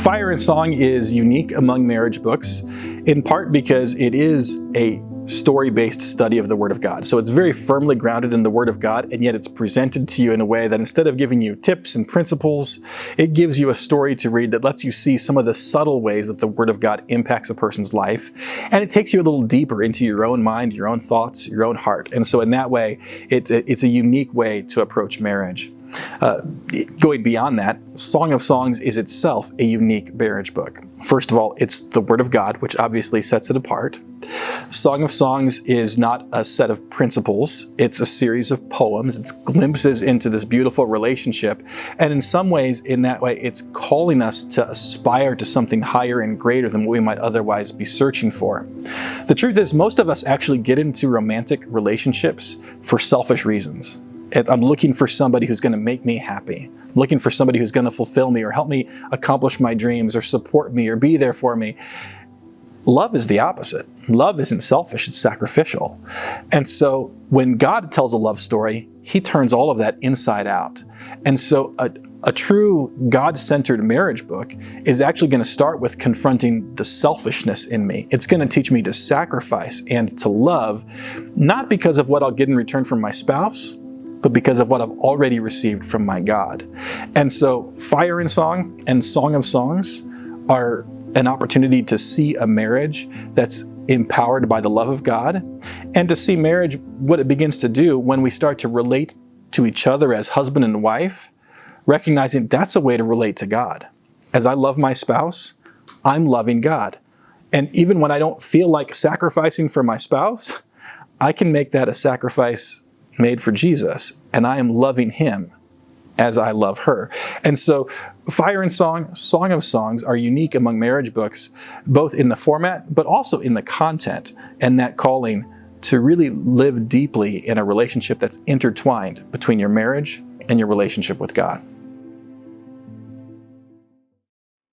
Fire and Song is unique among marriage books, in part because it is a story-based study of the Word of God. So it's very firmly grounded in the Word of God, and yet it's presented to you in a way that instead of giving you tips and principles, it gives you a story to read that lets you see some of the subtle ways that the Word of God impacts a person's life. And it takes you a little deeper into your own mind, your own thoughts, your own heart. And so in that way, it's a unique way to approach marriage. Going beyond that, Song of Songs is itself a unique marriage book. First of all, it's the Word of God, which obviously sets it apart. Song of Songs is not a set of principles. It's a series of poems. It's glimpses into this beautiful relationship. And in some ways, in that way, it's calling us to aspire to something higher and greater than what we might otherwise be searching for. The truth is, most of us actually get into romantic relationships for selfish reasons. I'm looking for somebody who's going to make me happy. I'm looking for somebody who's going to fulfill me or help me accomplish my dreams or support me or be there for me. Love is the opposite. Love isn't selfish, it's sacrificial. And so when God tells a love story, He turns all of that inside out. And so a true God-centered marriage book is actually going to start with confronting the selfishness in me. It's going to teach me to sacrifice and to love, not because of what I'll get in return from my spouse, but because of what I've already received from my God. And so Fire and Song and Song of Songs are an opportunity to see a marriage that's empowered by the love of God, and to see marriage, what it begins to do when we start to relate to each other as husband and wife, recognizing that's a way to relate to God. As I love my spouse, I'm loving God. And even when I don't feel like sacrificing for my spouse, I can make that a sacrifice made for Jesus, and I am loving Him as I love her. And so Fire and Song, Song of Songs are unique among marriage books, both in the format, but also in the content, and that calling to really live deeply in a relationship that's intertwined between your marriage and your relationship with God.